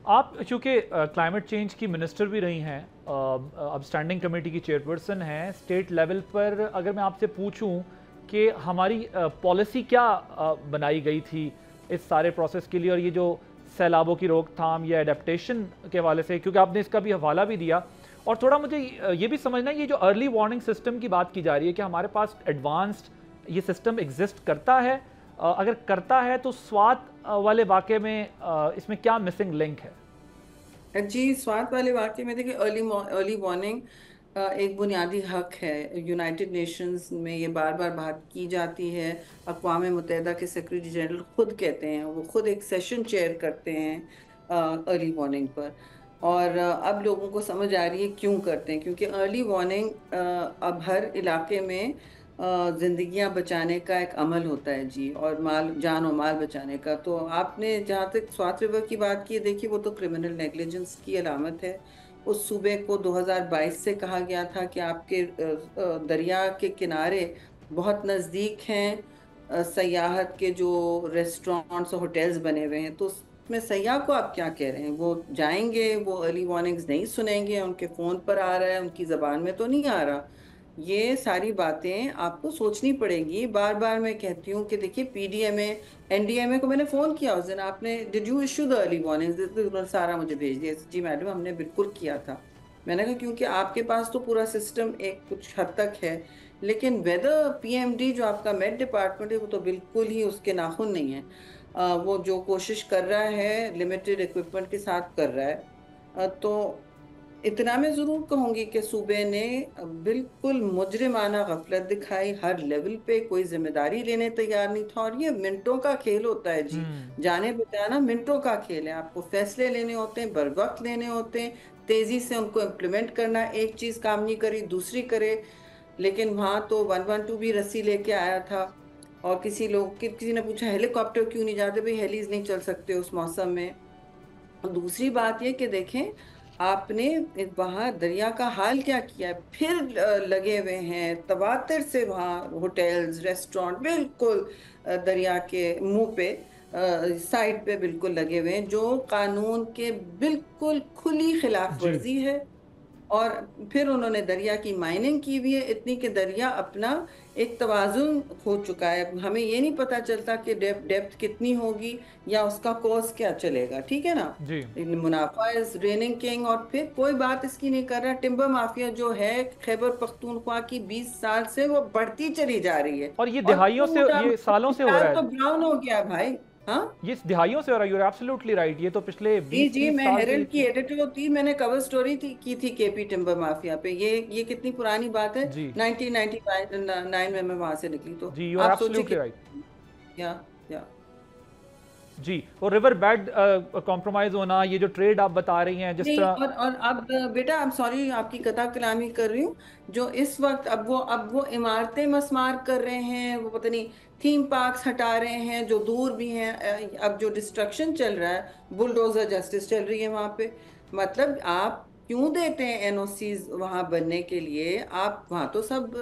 آپ چونکہ climate change کی منسٹر بھی رہی ہیں، اب اسٹینڈنگ کمیٹی کی چیئرپرسن ہیں، اسٹیٹ لیول پر اگر میں آپ سے پوچھوں کہ ہماری پالیسی کیا بنائی گئی تھی اس سارے پروسیس کے لیے، اور یہ جو سیلابوں کی روک تھام یا ایڈپٹیشن کے حوالے سے، کیونکہ آپ نے اس کا بھی حوالہ بھی دیا، اور تھوڑا مجھے یہ بھی سمجھنا ہے یہ جو ارلی وارننگ سسٹم کی بات کی جا رہی ہے کہ ہمارے پاس ایڈوانسڈ یہ سسٹم ایگزسٹ کرتا ہے، اگر کرتا ہے تو سوات والے واقعے میں اس میں کیا مسنگ لنک ہے؟ جی، سوات والے واقعے میں دیکھیں ارلی وارننگ ایک بنیادی حق ہے. یونائٹڈ نیشنز میں یہ بار بار بات کی جاتی ہے. اقوام متحدہ کے سیکرٹری جنرل خود کہتے ہیں، وہ خود ایک سیشن چیئر کرتے ہیں ارلی وارننگ پر. اور اب لوگوں کو سمجھ آ رہی ہے کیوں کرتے ہیں، کیونکہ ارلی وارننگ اب ہر علاقے میں زندگیاں بچانے کا ایک عمل ہوتا ہے جی، اور جان و مال بچانے کا. تو آپ نے جہاں تک سوات ریور کی بات کی، دیکھیے وہ تو کرمنل نیگلیجنس کی علامت ہے. اس صوبے کو 2022 سے کہا گیا تھا کہ آپ کے دریا کے کنارے بہت نزدیک ہیں سیاحت کے جو ریسٹورانٹس اور ہوٹلز بنے ہوئے ہیں، تو اس میں سیاح کو آپ کیا کہہ رہے ہیں؟ وہ جائیں گے، وہ ارلی وارننگز نہیں سنیں گے، ان کے فون پر آ رہا ہے، ان کی زبان میں تو نہیں آ رہا. یہ ساری باتیں آپ کو سوچنی پڑے گی. بار بار میں کہتی ہوں کہ دیکھیے پی ڈی ایم اے این ڈی ایم اے کو میں نے فون کیا اس دن، آپ نے did you issue the early warning, سارا مجھے بھیج دیا. جی میڈم ہم نے بالکل کیا تھا. میں نے کہا کیونکہ آپ کے پاس تو پورا سسٹم ایک کچھ حد تک ہے، لیکن ویدر پی ایم ڈی جو آپ کا میٹ ڈپارٹمنٹ ہے وہ تو بالکل ہی اس کے ناخن نہیں ہے. وہ جو کوشش کر رہا ہے لمیٹڈ اکوپمنٹ کے ساتھ کر رہا ہے. تو اتنا میں ضرور کہوں گی کہ صوبے نے بالکل مجرمانہ غفلت دکھائی. ہر لیول پہ کوئی ذمہ داری لینے تیار نہیں تھا، اور یہ منٹوں کا کھیل ہوتا ہے جی. جانے بچانا منٹوں کا کھیل ہے. آپ کو فیصلے لینے ہوتے ہیں، بر وقت لینے ہوتے ہیں، تیزی سے ان کو امپلیمنٹ کرنا. ایک چیز کام نہیں کری دوسری کرے. لیکن وہاں تو 112 بھی رسی لے کے آیا تھا. اور کسی نے پوچھا ہیلی کاپٹر کیوں نہیں جاتے؟ بھئی ہیلیز نہیں چل سکتے اس موسم میں. دوسری بات یہ کہ دیکھیں آپ نے وہاں دریا کا حال کیا کیا ہے. پھر لگے ہوئے ہیں تواتر سے وہاں ہوٹلز ریسٹورانٹ بالکل دریا کے منہ پہ سائٹ پہ بالکل لگے ہوئے ہیں، جو قانون کے بالکل کھلی خلاف جی ورزی ہے. اور پھر انہوں نے دریا کی مائننگ کی ہوئی ہے اتنی کہ دریا اپنا ایک توازن کھو چکا ہے. ہمیں یہ نہیں پتا چلتا کہ ڈیپتھ کتنی ہوگی یا اس کا کورس کیا چلے گا. ٹھیک ہے نا، جی منافع از ریننگ کنگ. اور پھر کوئی بات اس کی نہیں کر رہا. ٹمبر مافیا جو ہے خیبر پختونخوا کی 20 سال سے وہ بڑھتی چلی جا رہی ہے، اور یہ اور دہائیوں سے، پورا یہ سالوں سے ہو رہا تو ہے، براؤن ہو گیا بھائی. ہاں یہ دہائیوں سے ہو رہا ہے. You are absolutely right. یہ تو پچھلے جی 20 جی، 30 میں سال سے ہیرلڈ کی ایڈیٹر تھی، میں نے کور سٹوری کی تھی کے پی ٹمبر مافیا پہ. یہ کتنی پرانی بات ہے، جی 1999 میں وہاں سے نکلی. تو جی، یو آر آپ سوچیں ایبسولوٹلی کہ رائٹ. یا جی، اور ریور بیڈ کمپرومائز ہونا، یہ جو ٹریڈ آپ بتا رہی ہیں جس نہیں. طرح. اور اب بیٹا I'm سوری آپ کی قطع کلامی کر رہی ہوں. جو اس وقت اب وہ عمارتیں مسمار کر رہے ہیں، وہ پتہ نہیں تھیم پارکس ہٹا رہے ہیں جو دور بھی ہیں. اب جو ڈسٹرکشن چل رہا ہے، بلڈوزر جسٹس چل رہی ہے وہاں پہ. مطلب آپ کیوں دیتے ہیں این او سیز وہاں بننے کے لیے؟ آپ وہاں تو سب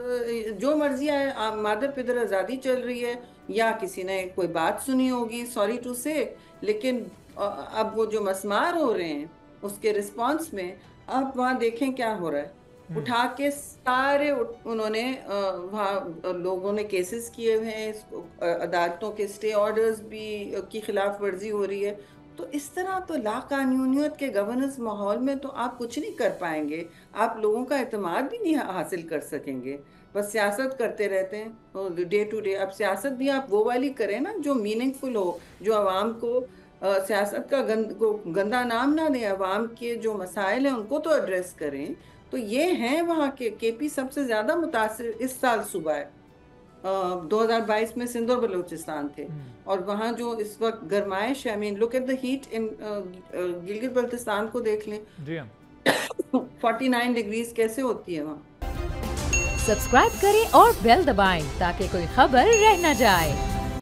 جو مرضی ہے، مادر پدر آزادی چل رہی ہے. یا کسی نے کوئی بات سنی ہوگی، سوری ٹو سے. لیکن اب وہ جو مسمار ہو رہے ہیں اس کے رسپانس میں آپ وہاں دیکھیں کیا ہو رہا ہے. اٹھا کے سارے انہوں نے وہاں لوگوں نے کیسز کیے ہوئے ہیں. عدالتوں کے سٹے آرڈرز بھی کی خلاف ورزی ہو رہی ہے. تو اس طرح تو لا قانونیت کے گورننس ماحول میں تو آپ کچھ نہیں کر پائیں گے. آپ لوگوں کا اعتماد بھی نہیں حاصل کر سکیں گے. بس سیاست کرتے رہتے ہیں ڈے ٹو ڈے. اب سیاست بھی آپ وہ والی کریں نا جو میننگ فل ہو، جو عوام کو سیاست کا گندا نام نہ دیں. عوام کے جو مسائل ہیں ان کو تو ایڈریس کریں. تو یہ ہیں وہاں کے پی سب سے زیادہ متاثر اس سال صوبہ ہے. 2022 میں سندھ اور بلوچستان تھے. اور وہاں جو اس وقت گرمائش ہے، لک ایٹ دا ہیٹ ان گلگت بلتستان کو دیکھ لیں. جی ہاں 49 ڈگریز کیسے ہوتی ہے وہاں. سبسکرائب کریں اور بیل دبائیں تاکہ کوئی خبر رہ نہ جائے.